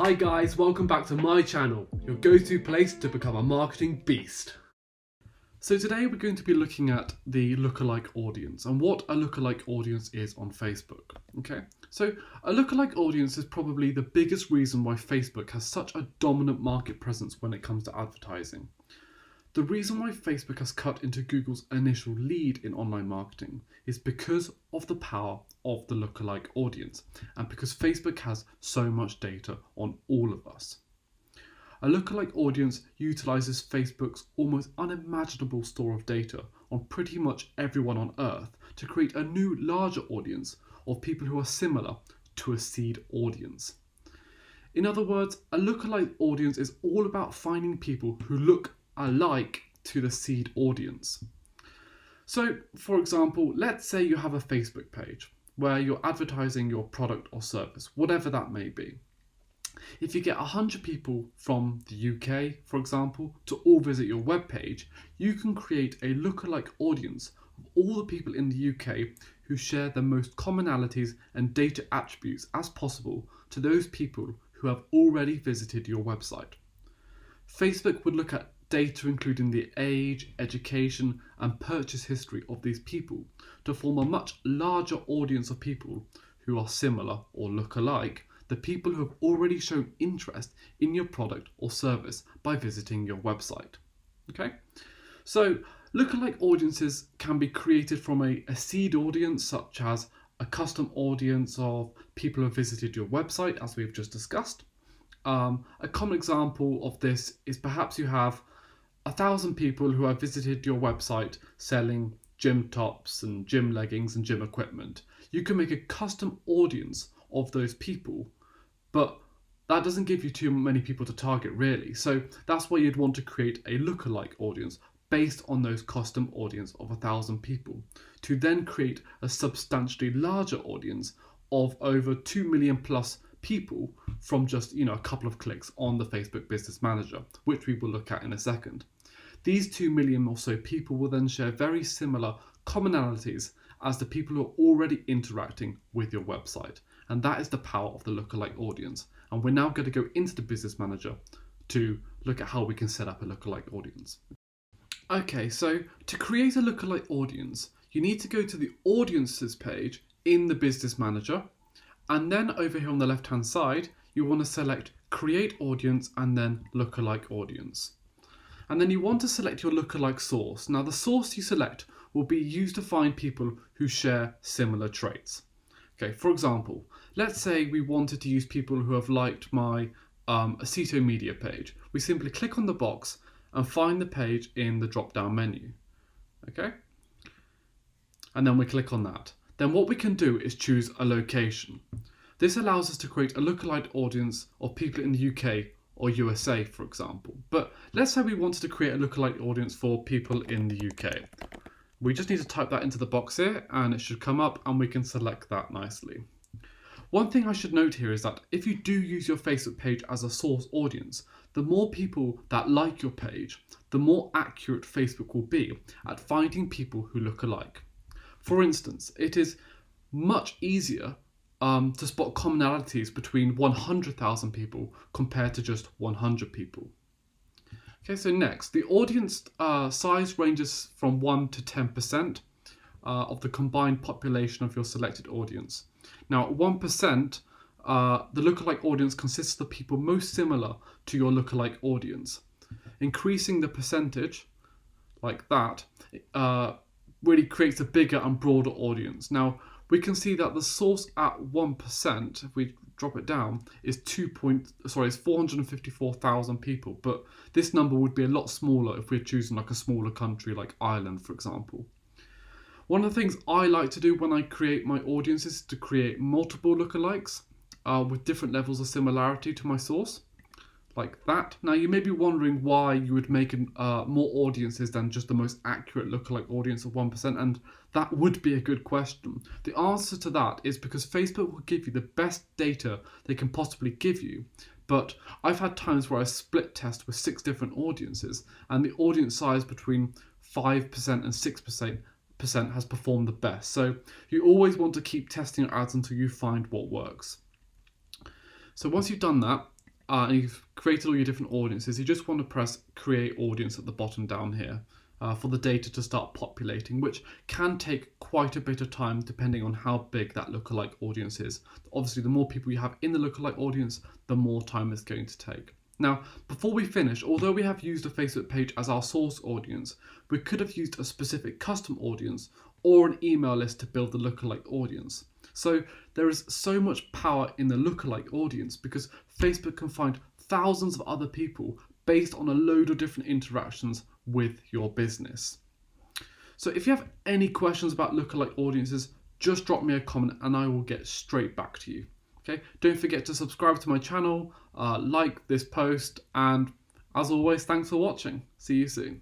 Hi guys, welcome back to my channel, your go-to place to become a marketing beast. So today we're going to be looking at the lookalike audience and what a lookalike audience is on Facebook. Okay, so a lookalike audience is probably the biggest reason why Facebook has such a dominant market presence when it comes to advertising. The reason why Facebook has cut into Google's initial lead in online marketing is because of the power of the lookalike audience and because Facebook has so much data on all of us. A lookalike audience utilizes Facebook's almost unimaginable store of data on pretty much everyone on Earth to create a new larger audience of people who are similar to a seed audience. In other words, a lookalike audience is all about finding people who look alike to the seed audience. So, for example, let's say you have a Facebook page where you're advertising your product or service, whatever that may be. If you get 100 people from the UK, for example, to all visit your webpage, you can create a lookalike audience of all the people in the UK who share the most commonalities and data attributes as possible to those people who have already visited your website. Facebook would look at data including the age, education, and purchase history of these people to form a much larger audience of people who are similar or look alike, the people who have already shown interest in your product or service by visiting your website. Okay, so lookalike audiences can be created from a seed audience, such as a custom audience of people who have visited your website, as we've just discussed. A common example of this is perhaps you have 1,000 people who have visited your website selling gym tops and gym leggings and gym equipment. You can make a custom audience of those people, but that doesn't give you too many people to target really. So that's why you'd want to create a lookalike audience based on those custom audience of 1,000 people to then create a substantially larger audience of over 2 million plus people from just a couple of clicks on the Facebook Business Manager, which we will look at in a second. These 2 million or so people will then share very similar commonalities as the people who are already interacting with your website, and that is the power of the lookalike audience. And we're now going to go into the Business Manager to look at how we can set up a lookalike audience. Okay, so to create a lookalike audience, you need to go to the Audiences page in the Business Manager. And then over here on the left hand side, you want to select Create Audience and then Lookalike Audience. And then you want to select your lookalike source. Now the source you select will be used to find people who share similar traits. Okay, for example, let's say we wanted to use people who have liked my Osito Media page. We simply click on the box and find the page in the drop down menu. Okay? And then we click on that. Then what we can do is choose a location. This allows us to create a lookalike audience of people in the UK or USA, for example. But let's say we wanted to create a lookalike audience for people in the UK. We just need to type that into the box here and it should come up and we can select that nicely. One thing I should note here is that if you do use your Facebook page as a source audience, the more people that like your page, the more accurate Facebook will be at finding people who look alike. For instance, it is much easier to spot commonalities between 100,000 people compared to just 100 people. Okay, so next, the audience size ranges from 1 to 10% of the combined population of your selected audience. Now, at 1%, the lookalike audience consists of the people most similar to your lookalike audience. Increasing the percentage, like that, really creates a bigger and broader audience. Now, we can see that the source at 1%, if we drop it down, is 454,000 people. But this number would be a lot smaller if we're choosing like a smaller country like Ireland, for example. One of the things I like to do when I create my audiences is to create multiple lookalikes with different levels of similarity to my source, like that. Now you may be wondering why you would make more audiences than just the most accurate lookalike audience of 1%, and that would be a good question. The answer to that is because Facebook will give you the best data they can possibly give you, but I've had times where I split test with 6 different audiences and the audience size between 5% and 6% has performed the best. So you always want to keep testing your ads until you find what works. So once you've done that, and you've created all your different audiences, you just want to press create audience at the bottom down here for the data to start populating, which can take quite a bit of time depending on how big that lookalike audience is. Obviously, the more people you have in the lookalike audience, the more time it's going to take. Now, before we finish, although we have used a Facebook page as our source audience, we could have used a specific custom audience or an email list to build the lookalike audience. So there is so much power in the lookalike audience because Facebook can find thousands of other people based on a load of different interactions with your business. So if you have any questions about lookalike audiences, just drop me a comment and I will get straight back to you. Okay, don't forget to subscribe to my channel, like this post, and as always, thanks for watching. See you soon.